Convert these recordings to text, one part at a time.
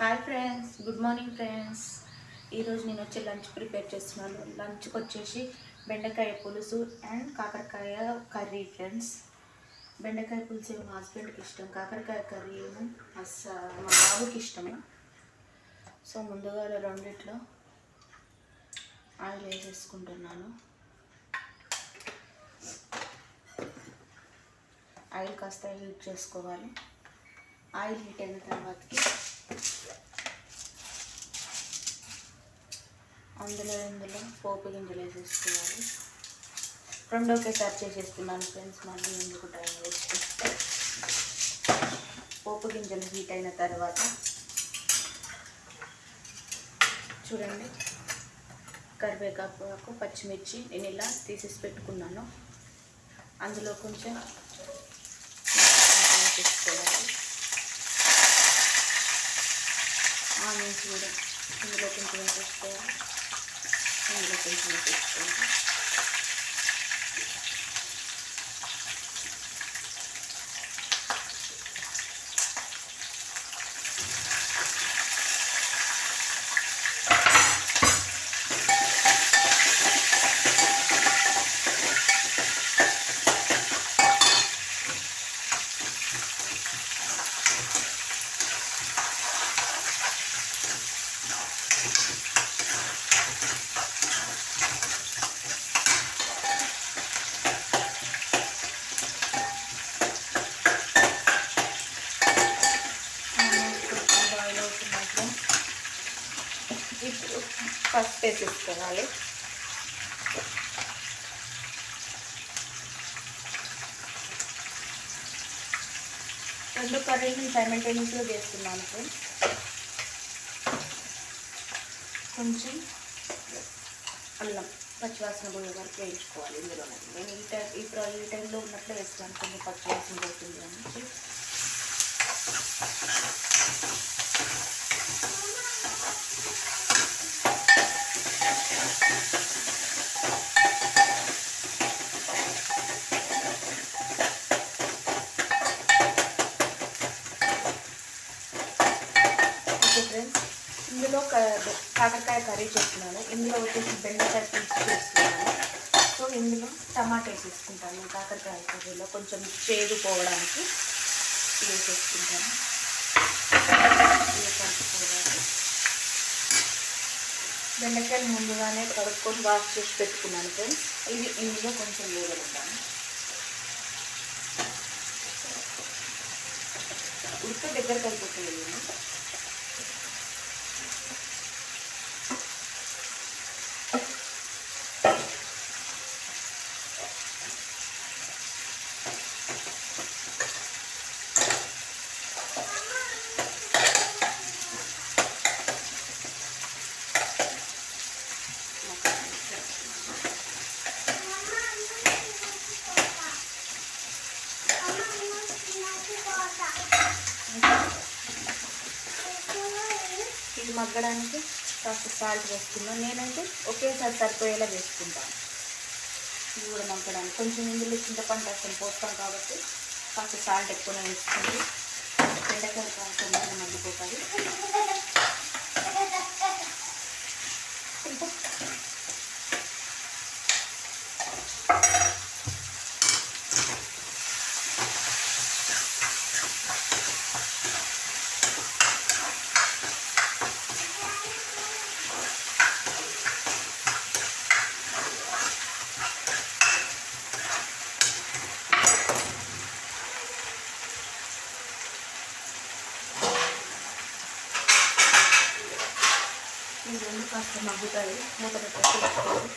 Hi friends, good morning friends. ఈరోజు నేను వచ్చి లంచ్ ప్రిపేర్ చేస్తున్నాను. లంచ్కి వచ్చేసి బెండకాయ పులుసు అండ్ కాకరకాయ కర్రీ ఫ్రెండ్స్. బెండకాయ పులుసు మా హస్బెండ్కి ఇష్టం, కాకరకాయ కర్రీ ఏమో మా బాబుకి ఇష్టము. సో ముందుగా రెండిట్లో ఆయిల్ వేసేసుకుంటున్నాను. ఆయిల్ కాస్త హీట్ చేసుకోవాలి. ఆయిల్ హీట్ అయిన తర్వాతకి ఇందులో పోపు గింజలు వేసేసుకోవాలి. రెండు ఒకేసారి చేసేస్తున్నాను ఫ్రెండ్స్, మళ్ళీ ఎందుకు టైం వేస్ట్. పోపు గింజలు హీట్ అయిన తర్వాత చూడండి, కరివేపాకు, పచ్చిమిర్చి నేను ఇలా తీసేసి పెట్టుకున్నాను. అందులో కొంచెం వేసుకోవాలి. ఆనియన్స్ కూడా ఇందులో కొంచెం వేసుకోవాలి. ఇందులో కొంచెం వేసుకోవాలి. ఇప్పుడు పసుపు వేసేసుకోవాలి. రెండు కర్రీని సైమల్టేనియస్గా చేస్తున్నాను ఫ్రెండ్స్. కొంచెం అల్లం పచ్చివాసన పోయే వరకు వేయించుకోవాలి. ఇందులోనే నేను ఈ టైంలో ఉన్నట్లే వేస్తాను, కొంచెం పచ్చివాసన పోతుంది అని. ఫ్రెండ్స్, ఇందులో కాకరకాయ కర్రీ చేస్తున్నాను. ఇందులో వచ్చేసి బెండకాయ పులుసు చేస్తున్నాను. సో ఇందులో టమాటా వేసేసుకుంటాను. నేను కాకరకాయ కర్రీలో కొంచెం చేదు పోవడానికి వేసేసుకుంటాను. బెండకాయలు ముందుగానే కడుక్కొని వాష్ చేసి పెట్టుకున్నాను ఫ్రెండ్స్. ఇది ఇందులో కొంచెం వేగలుగుతాను. ఉడక దగ్గరకు అయిపోతుంది. ఇది మగ్గడానికి కాస్త సాల్ట్ వేసుకున్నాను. నేనైతే ఒకేసారి సరిపోయేలా వేసుకుంటాను. ఇది కూడా మగ్గడానికి కొంచెం ఇందులో చింతపండు రసం పోస్తాం కాబట్టి కాస్త సాల్ట్ ఎక్కువనే వేసుకుంది. బెండకాయ కాస్త మగ్గిపోతుంది. ఈ రెండు కాస్త మగ్గుతాయి. మూత పెట్టేసుకోవాలి.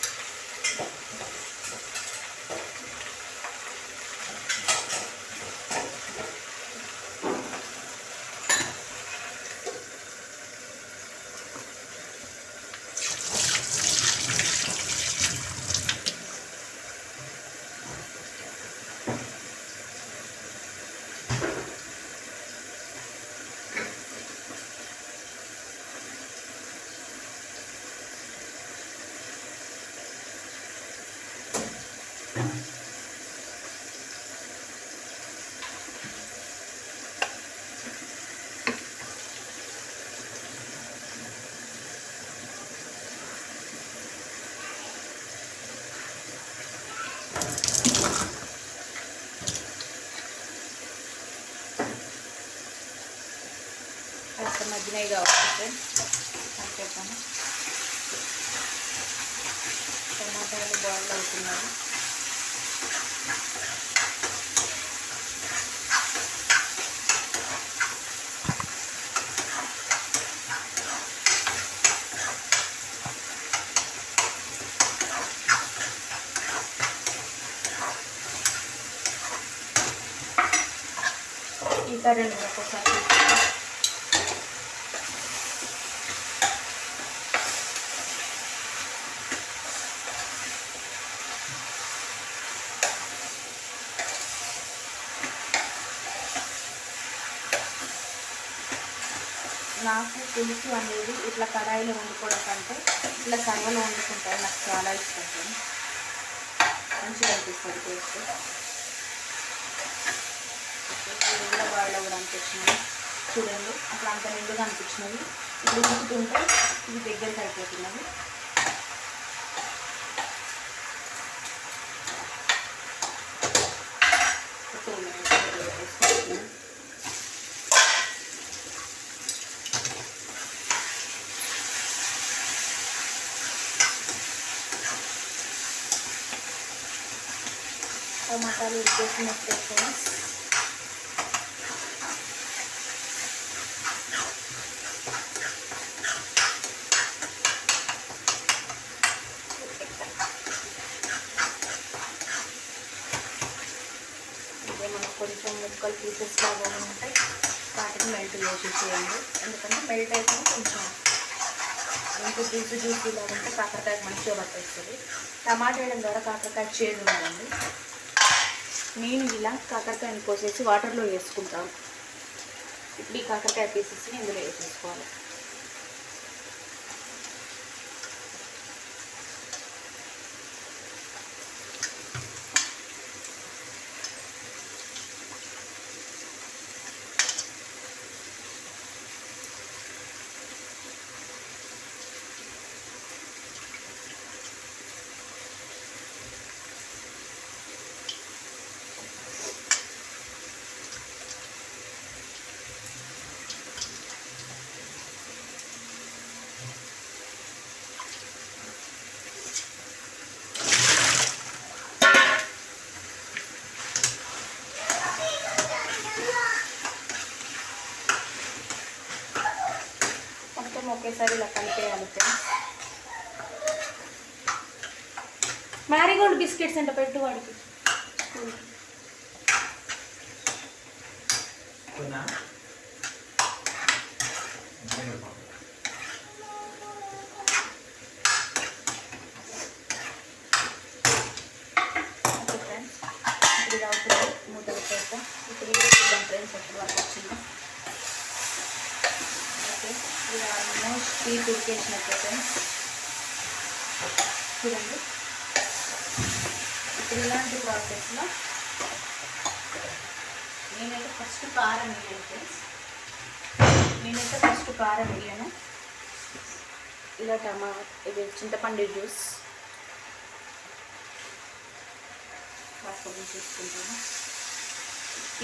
కొంచెం మధ్యనే కావచ్చు ఫ్రెండ్స్. కలిపేద్దాము. టమాటాలు బాయిల్ అవుతున్నాయి. ఈ కర్రీని ఒకసారి నాకు పులుసు అనేది ఇట్లా కడాయిలో వండుకోవడం కంటే ఇట్లా సర్వలో వండుకుంటాను. నాకు చాలా ఇష్టం. మంచిగా అనిపిస్తుంది టేస్ట్. నిండుగా బాయిల్ అవ్వడానికి వచ్చినాయి చూడండి. అట్లా అంత నిండుగా అనిపించినవి. ఇప్పుడు ఉడుకుతుంటే ఇది దగ్గరికి అయిపోతున్నది. టమాటాలు ఉడికేసినట్టే ఫ్రెండ్స్. ఇదే మనకు కొంచెం ముక్కలు పీసెస్ లాగా ఉంటాయి. వాటిని మెల్ట్ చేసేసేయండి. ఎందుకంటే మెల్ట్ అయితే కొంచెం ఇంకా జ్యూసీ లాగా ఉంటే కాకరకాయ మంచిగా పట్టేస్తుంది. టమాటా వేయడం ద్వారా కాకరకాయ చేదు ఉందండి. నేను ఇలా కాకరకాయని కోసేసి వాటర్లో వేసుకుంటాను. ఇప్పుడు ఈ కాకరకాయ పీసెస్ని ఇందులో వేసేసుకోవాలి. ఒకేసారి ఇలా కలిపేయాలి ఫ్రెండ్స్. మ్యారీగోల్డ్ బిస్కెట్స్ అంటే పెట్టు వాడికి. ఓకే ఫ్రెండ్స్, ఇప్పుడు ఇది అవుతుంది. మూతలు చేద్దాం. ఇప్పుడు చూద్దాం ఫ్రెండ్స్ ఎప్పుడు వరకు వచ్చిందో. ఇది ఆల్మోస్ట్ హీట్ ఉడికేసినట్టు ఫ్రెండ్స్. చూడండి. ఇప్పుడు ఇలాంటి ప్రాసెస్లో నేనైతే ఫస్ట్ కారం వేయాను ఫ్రెండ్స్. ఇలా ఇది చింతపండు జ్యూస్ కాసుకొని తీసుకుంటాను.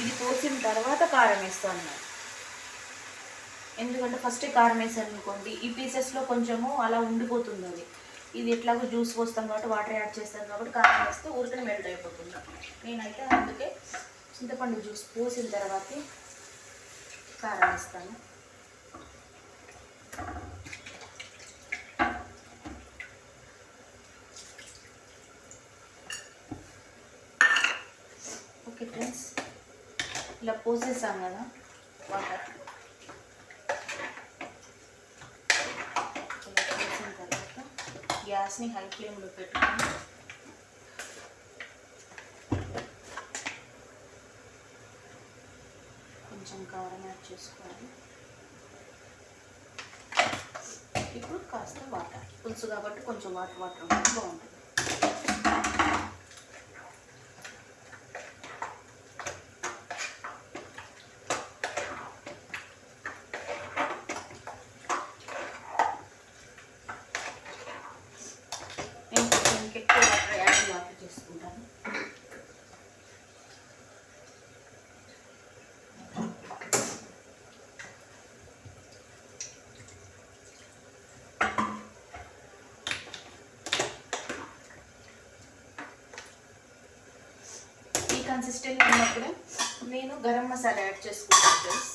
ఇది పోసిన తర్వాత కారం వేస్తాను. ఎందుకంటే ఫస్ట్ కారం వేసాను అనుకోండి, ఈ పీసెస్లో కొంచెము అలా ఉండిపోతుంది. అది ఇది ఎట్లాగో జ్యూస్ పోస్తాం కాబట్టి వాటర్ యాడ్ చేస్తాను కాబట్టి కారం వేస్తే ఊరికనే మెల్ట్ అయిపోతుంది. నేనైతే అందుకే చింతపండు జ్యూస్ పోసిన తర్వాత కారం వేస్తాను. ఓకే ఫ్రెండ్స్, ఇలా పోసేసాం కదా వాటర్. గ్యాస్ని హై ఫ్లేమ్లో పెట్టుకొని కొంచెం కారం యాడ్ చేసుకోవాలి. ఇప్పుడు కాస్త వాటర్, పులుసు కాబట్టి కొంచెం వాటర్ ఉంటే బాగుంటుంది. ఎక్కువ వాటర్ చేసుకుంటాను. కన్సిస్టెంట్ ఉన్నప్పుడు నేను గరం మసాలా యాడ్ చేసుకుంటాను ఫ్రెండ్స్.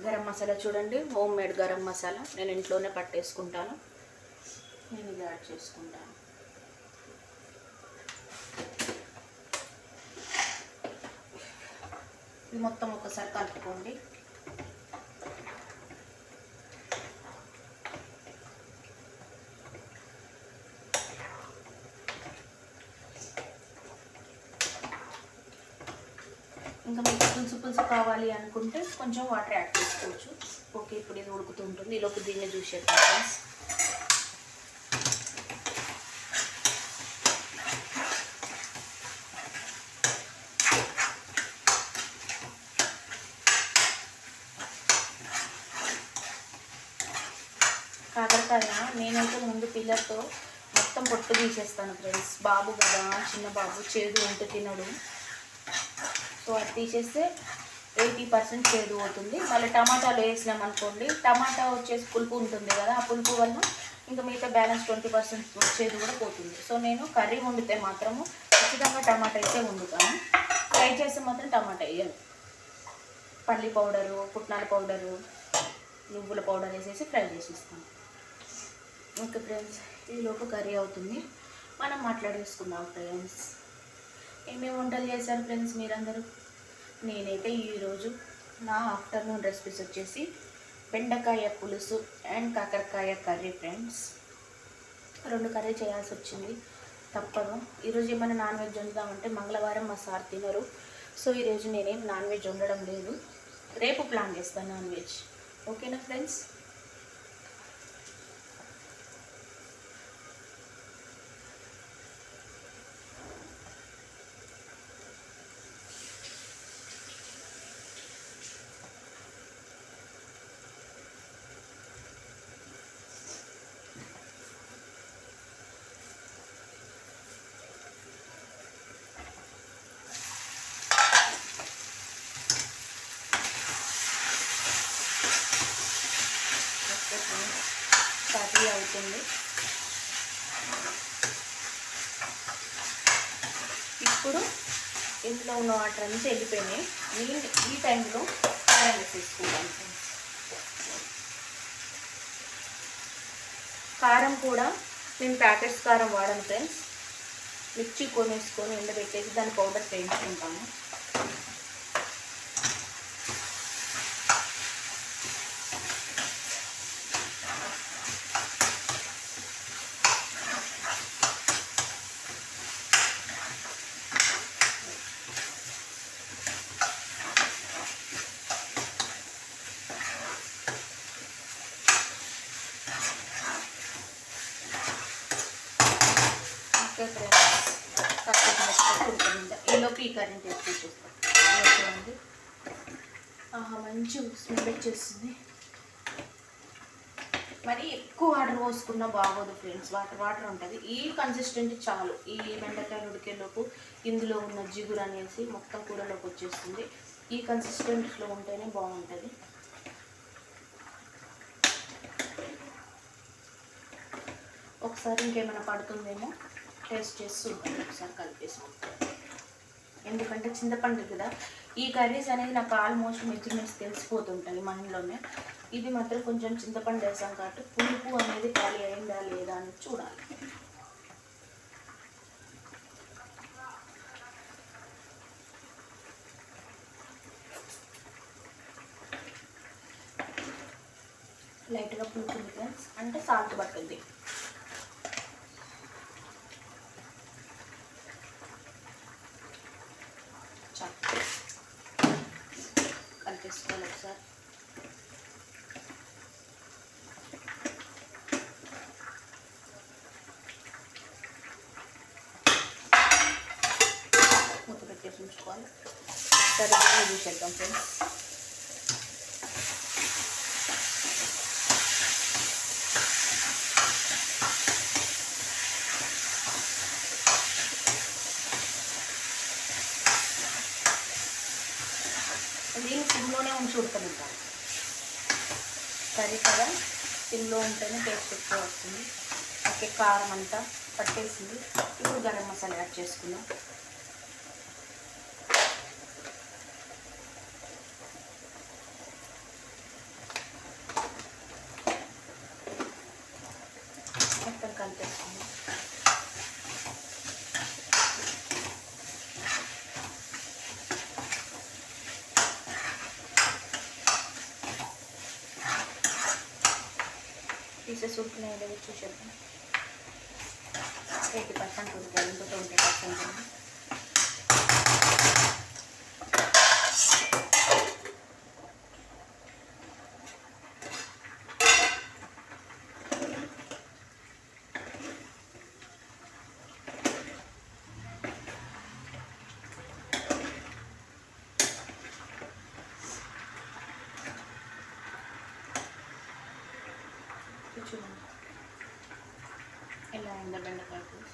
గరం మసాలా చూడండి, హోమ్ మేడ్ గరం మసాలా నేను ఇంట్లోనే పట్టేసుకుంటాను. నేను ఇది యాడ్ చేసుకుంటాను. ఇది మొత్తం ఒకసారి కలుపుకోండి. ఇంకా మీకు పులుసు కావాలి అనుకుంటే కొంచెం వాటర్ యాడ్ చేసుకోవచ్చు. ఓకే, ఇప్పుడు ఇది ఉడుకుతుంటుంది. ఈలోపు దీన్ని చూసేద్దాం ఫ్రెండ్స్. కాకరకాయ నేనైతే ముందు పిల్లర్తో మొత్తం పొట్టు తీసేస్తాను ఫ్రెండ్స్. బాబు కదా, చిన్న బాబు, చేదు ఉంటే తినడు. సో అది తీసేస్తే 80% చేదు అవుతుంది. మళ్ళీ టమాటాలు వేసినాం అనుకోండి, టమాటా వచ్చేసి పులుపు ఉంటుంది కదా, ఆ పులుపు వల్ల ఇంకా మిగతా బ్యాలెన్స్ 20% చేదు కూడా పోతుంది. సో నేను కర్రీ వండితే మాత్రము ఖచ్చితంగా టమాటా అయితే వండుతాను. ఫ్రై చేస్తే మాత్రం టమాటా వేయను. పల్లి పౌడరు, పుట్నాల పౌడరు, నువ్వుల పౌడర్ వేసేసి ఫ్రై చేసిస్తాను. ఓకే ఫ్రెండ్స్, ఈలోపు కర్రీ అవుతుంది. మనం మాట్లాడేసుకుందాం ఫ్రెండ్స్. ఏమేమి వంటలు చేశారు ఫ్రెండ్స్ మీరందరూ? నేనైతే ఈరోజు నా ఆఫ్టర్నూన్ రెసిపీస్ వచ్చేసి బెండకాయ పులుసు అండ్ కాకరకాయ కర్రీ ఫ్రెండ్స్. 2 కర్రీ చేయాల్సి వచ్చింది, తప్పదు. ఈరోజు ఏమైనా నాన్ వెజ్ వండుదామంటే మంగళవారం మా సార్ తినరు. సో ఈరోజు నేనేం నాన్ వెజ్ వండడం లేదు. రేపు ప్లాన్ చేస్తాను నాన్ వెజ్. ఓకేనా ఫ్రెండ్స్? కర్రీ అవుతుంది. ఇప్పుడు ఇంట్లో ఉన్న వాటర్ అంతా వెళ్ళిపోయినాయి. ఈ టైంలో కారం వేసేసుకుంటాను ఫ్రెండ్స్. కారం కూడా నేను ప్యాకెట్స్ కారం వాడను ఫ్రెండ్స్. మిర్చి కొనేసుకొని ఎండబెట్టేసి దాని పౌడర్ వేయించుకుంటాను. ఓకే ఫ్రెండ్స్, ఈలోపు ఈ కర్రీ టేస్ట్ చూస్తాం. చూడండి, మంచి స్మెల్ వచ్చేస్తుంది. మరి ఎక్కువ వాటర్ పోసుకున్నా బాగోదు ఫ్రెండ్స్, వాటర్ ఉంటుంది. ఈ కన్సిస్టెంట్ చాలు. ఈ బెండకాయలు ఉడికేలోపు ఇందులో ఉన్న జిగురు అనేసి మొత్తం కూరలోకి వచ్చేస్తుంది. ఈ కన్సిస్టెంట్లో ఉంటేనే బాగుంటుంది. ఒకసారి ఇంకేమైనా పడుతుందేమో టేస్ట్ చేసి చూద్దాం. ఒకసారి కలిపేసుకుంటాం. ఎందుకంటే చింతపండు కదా, ఈ కర్రీస్ అనేది నాకు ఆల్మోస్ట్ మెజర్మెంట్స్ తెలిసిపోతుంటాయి మైండ్లోనే. ఇది మాత్రం కొంచెం చింతపండు వేసాం కాబట్టి పులుపు అనేది ఖాళీ అయిందా లేదా అని చూడాలి. లైట్గా పులుపు ఉంది ఫ్రెండ్స్, అంటే సాల్ట్ పట్టుద్ది. కలిపేసుకోవాలి ఒకసారి. మూత పెట్టేసి ఉంచుకోవాలి. సరిగ్గా చూసేద్దాం ఫ్రెండ్స్. దీన్ని సిమ్లోనే ఉంచి ఉడకనిద్దాం. కర్రీ కదా, సిమ్లో ఉంటేనే టేస్ట్ ఎక్కువ వస్తుంది. ఓకే, కారం అంతా పట్టేసింది. ఇప్పుడు గరం మసాలా యాడ్ చేసుకుందాం. మొత్తం కలిపేసుకుందాం. పీసెస్ ఉడుకున్నాయో లేదో చూసేద్దాం. 80% ఉడికాయి, ఇంకో 20% ఉంది. చూడండి ఎలా అయిందో బెండకాయ పులుసు.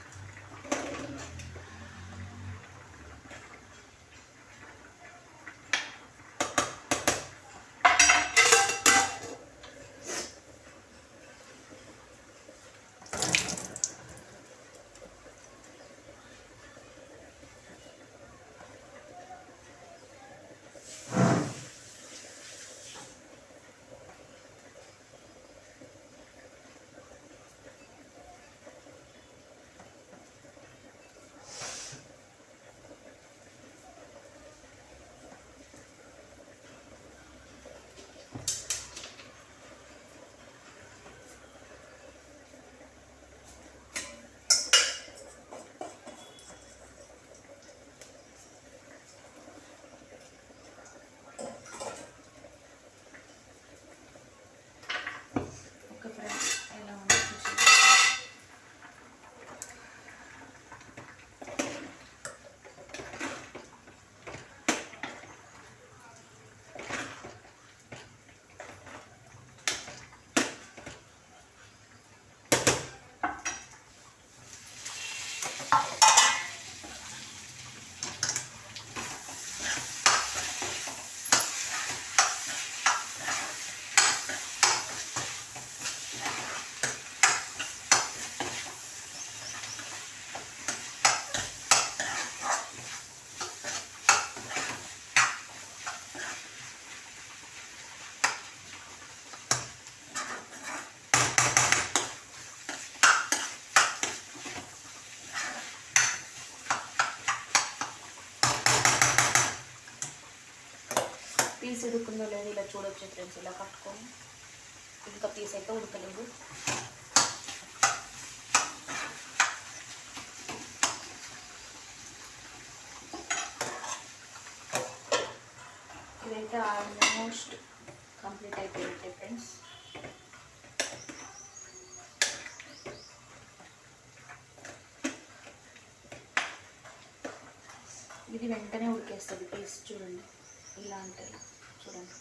పీస్ ఉడుకుందో లేదో ఇలా చూడొచ్చు ఫ్రెండ్స్. ఇలా కట్టుకొని ఇంకా పీస్ అయితే ఉడకలేదు. ఇదైతే ఆల్మోస్ట్ కంప్లీట్ అయిపోయింది ఫ్రెండ్స్. ఇది వెంటనే ఉడికేస్తుంది పీస్. చూడండి ఇలా అంటే చూడండి.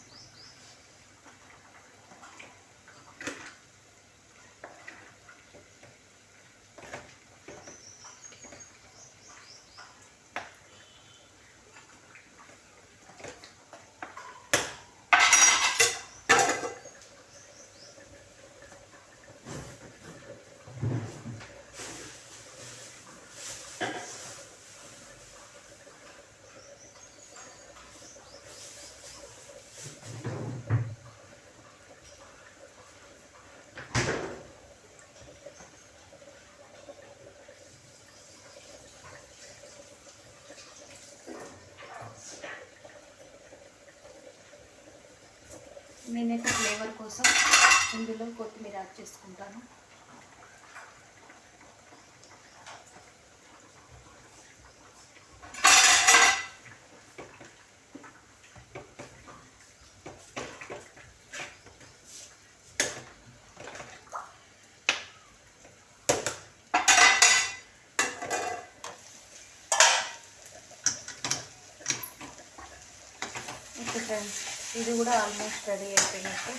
నేనైతే ఫ్లేవర్ కోసం ఇందులో కొత్తిమీర యాడ్ చేసుకుంటాను. ఓకే ఫ్రెండ్స్, ఇది కూడా ఆల్మోస్ట్ రెడీ అయిపోయినట్టు.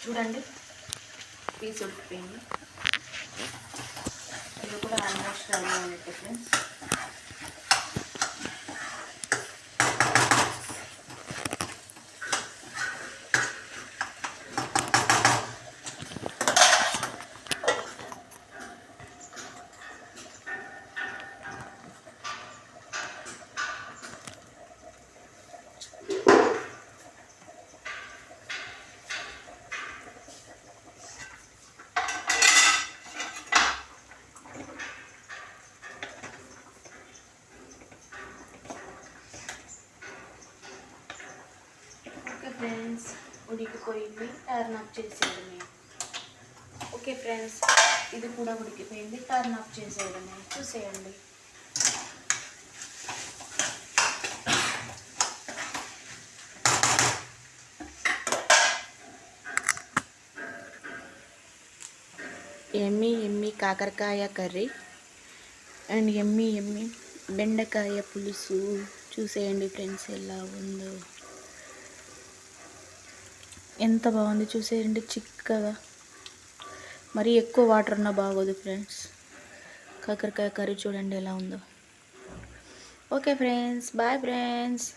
చూడండి పీస్ ఉడికిపోయింది. ఇది కూడా ఆల్మోస్ట్ రెడీ అయినట్టు ఫ్రెండ్స్. ఉడికిపోయింది, టర్న్ ఆఫ్ చేసేయడమే. ఓకే ఫ్రెండ్స్, ఇది కూడా ఉడికిపోయింది, టర్న్ ఆఫ్ చేసేయడమే. చూసేయండి. ఎమ్మి కాకరకాయ కర్రీ అండ్ ఎమ్మి బెండకాయ పులుసు. చూసేయండి ఫ్రెండ్స్ ఎలా ఉందో. ఎంత బాగుంది చూసేయండి, చిక్కగా. మరి ఎక్కువ వాటర్ ఉన్నా బాగోదు ఫ్రెండ్స్. కాకరకాయ కర్రీ చూడండి ఎలా ఉందో. Okay friends, bye friends.